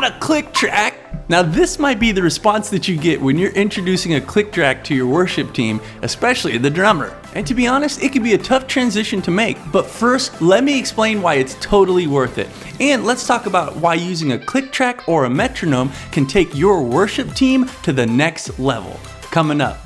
Not a click track! Now this might be the response that you get when you're introducing a click track to your worship team, especially the drummer. And to be honest, it can be a tough transition to make, but first, let me explain why it's totally worth it. And let's talk about why using a click track or a metronome can take your worship team to the next level. Coming up.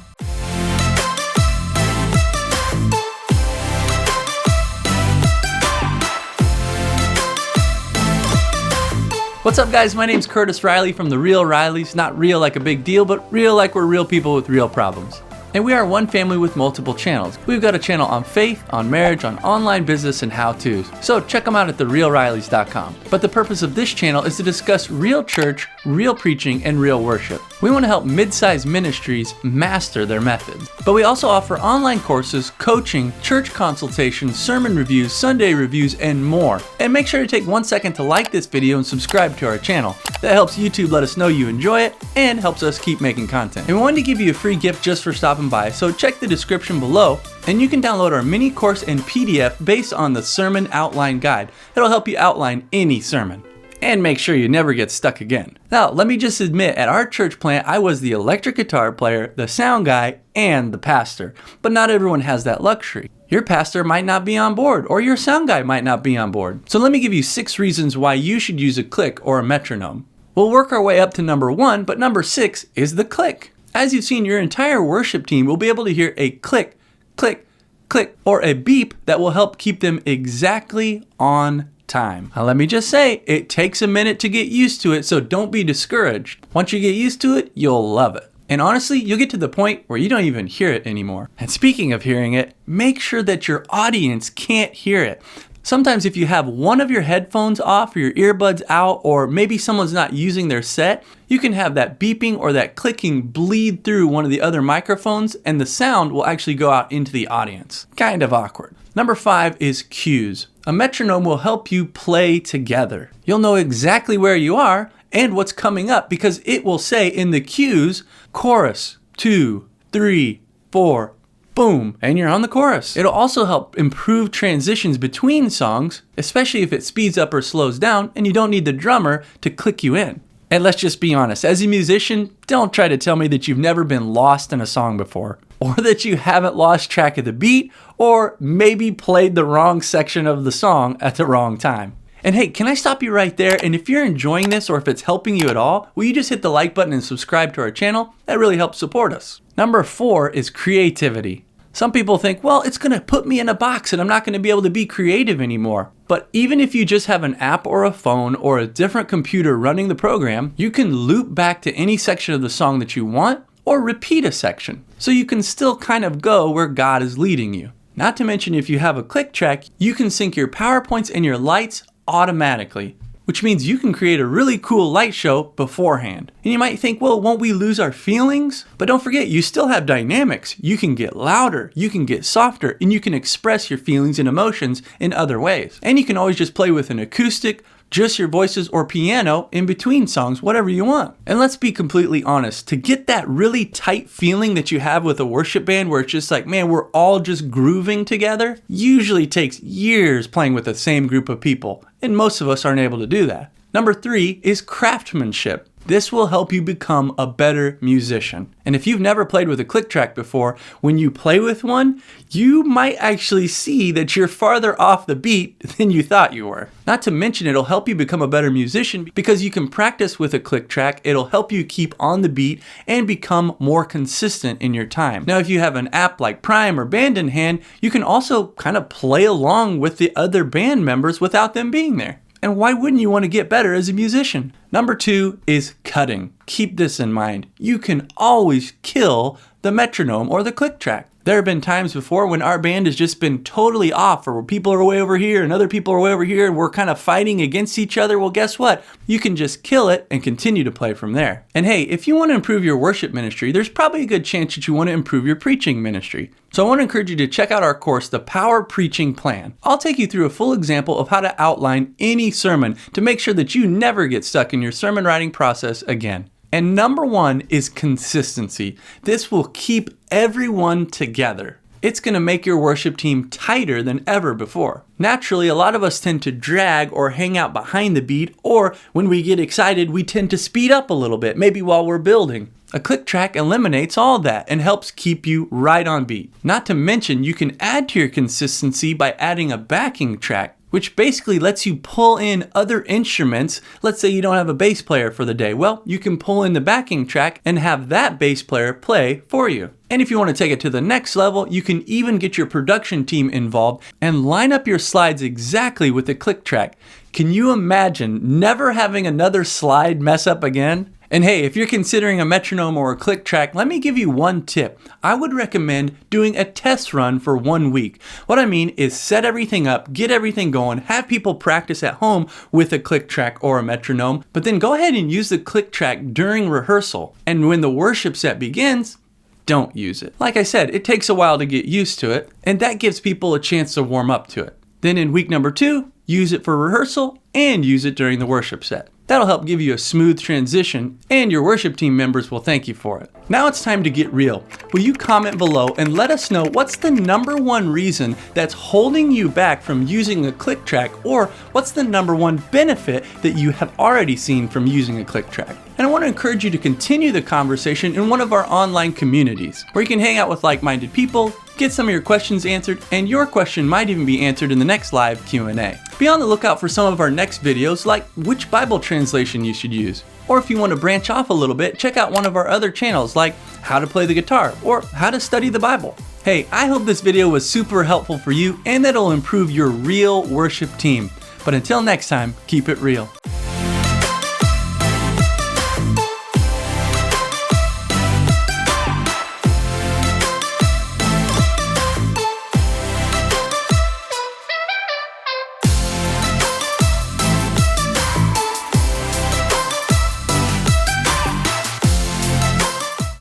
What's up guys, my name's Curtis Riley from The Real Rileys. Not real like a big deal, but real like we're real people with real problems. And we are one family with multiple channels. We've got a channel on faith, on marriage, on online business, and how-tos. So check them out at therealrileys.com. But the purpose of this channel is to discuss real church, real preaching, and real worship. We want to help mid-sized ministries master their methods. But we also offer online courses, coaching, church consultations, sermon reviews, Sunday reviews, and more. And make sure to take 1 second to like this video and subscribe to our channel. That helps YouTube let us know you enjoy it and helps us keep making content. And we wanted to give you a free gift just for stopping by, so check the description below and you can download our mini course and PDF based on the Sermon Outline Guide. It'll help you outline any sermon and make sure you never get stuck again. Now, let me just admit, at our church plant, I was the electric guitar player, the sound guy, and the pastor. But not everyone has that luxury. Your pastor might not be on board, or your sound guy might not be on board. So let me give you 6 reasons why you should use a click or a metronome. We'll work our way up to number 1, but number 6 is the click. As you've seen, your entire worship team will be able to hear a click, click, click, or a beep that will help keep them exactly on time. Now let me just say, it takes a minute to get used to it, so don't be discouraged. Once you get used to it, you'll love it. And honestly, you'll get to the point where you don't even hear it anymore. And speaking of hearing it, make sure that your audience can't hear it. Sometimes if you have one of your headphones off or your earbuds out, or maybe someone's not using their set, you can have that beeping or that clicking bleed through one of the other microphones and the sound will actually go out into the audience. Kind of awkward. Number 5 is cues. A metronome will help you play together. You'll know exactly where you are and what's coming up because it will say in the cues, chorus, 2, 3, 4, boom, and you're on the chorus. It'll also help improve transitions between songs, especially if it speeds up or slows down and you don't need the drummer to click you in. And let's just be honest, as a musician, don't try to tell me that you've never been lost in a song before, or that you haven't lost track of the beat, or maybe played the wrong section of the song at the wrong time. And hey, can I stop you right there? And if you're enjoying this or if it's helping you at all, will you just hit the like button and subscribe to our channel? That really helps support us. Number 4 is creativity. Some people think, well, it's gonna put me in a box and I'm not gonna be able to be creative anymore. But even if you just have an app or a phone or a different computer running the program, you can loop back to any section of the song that you want or repeat a section. So you can still kind of go where God is leading you. Not to mention, if you have a click track, you can sync your PowerPoints and your lights automatically, which means you can create a really cool light show beforehand. And you might think, well, won't we lose our feelings? But don't forget, you still have dynamics. You can get louder, you can get softer, and you can express your feelings and emotions in other ways. And you can always just play with an acoustic, just your voices or piano in between songs, whatever you want. And let's be completely honest, to get that really tight feeling that you have with a worship band where it's just like, man, we're all just grooving together, usually takes years playing with the same group of people. And most of us aren't able to do that. Number 3 is craftsmanship. This will help you become a better musician. And if you've never played with a click track before, when you play with one, you might actually see that you're farther off the beat than you thought you were. Not to mention, it'll help you become a better musician because you can practice with a click track. It'll help you keep on the beat and become more consistent in your time. Now, if you have an app like Prime or Band in Hand, you can also kind of play along with the other band members without them being there. And why wouldn't you want to get better as a musician? Number 2 is cutting. Keep this in mind. You can always kill the metronome or the click track. There have been times before when our band has just been totally off, or where people are way over here and other people are way over here and we're kind of fighting against each other. Well, guess what? You can just kill it and continue to play from there. And hey, if you want to improve your worship ministry, there's probably a good chance that you want to improve your preaching ministry. So I want to encourage you to check out our course, The Power Preaching Plan. I'll take you through a full example of how to outline any sermon to make sure that you never get stuck in your sermon writing process again. And number 1 is consistency. This will keep everyone together. it's going to make your worship team tighter than ever before. Naturally, a lot of us tend to drag or hang out behind the beat, or when we get excited, we tend to speed up a little bit, maybe while we're building. A click track eliminates all that and helps keep you right on beat. Not to mention, you can add to your consistency by adding a backing track, which basically lets you pull in other instruments. Let's say you don't have a bass player for the day. Well, you can pull in the backing track and have that bass player play for you. And if you want to take it to the next level, you can even get your production team involved and line up your slides exactly with the click track. Can you imagine never having another slide mess up again? And hey, if you're considering a metronome or a click track, let me give you one tip. I would recommend doing a test run for 1 week. What I mean is set everything up, get everything going, have people practice at home with a click track or a metronome, but then go ahead and use the click track during rehearsal. And when the worship set begins, don't use it. Like I said, it takes a while to get used to it, and that gives people a chance to warm up to it. Then in week number 2, use it for rehearsal and use it during the worship set. That'll help give you a smooth transition, and your worship team members will thank you for it. Now it's time to get real. Will you comment below and let us know what's the #1 reason that's holding you back from using a click track, or what's the #1 benefit that you have already seen from using a click track? And I want to encourage you to continue the conversation in one of our online communities, where you can hang out with like-minded people, get some of your questions answered, and your question might even be answered in the next live Q&A. Be on the lookout for some of our next videos, like which Bible translation you should use. Or if you want to branch off a little bit, check out one of our other channels, like how to play the guitar or how to study the Bible. Hey, I hope this video was super helpful for you and that it'll improve your real worship team. But until next time, keep it real.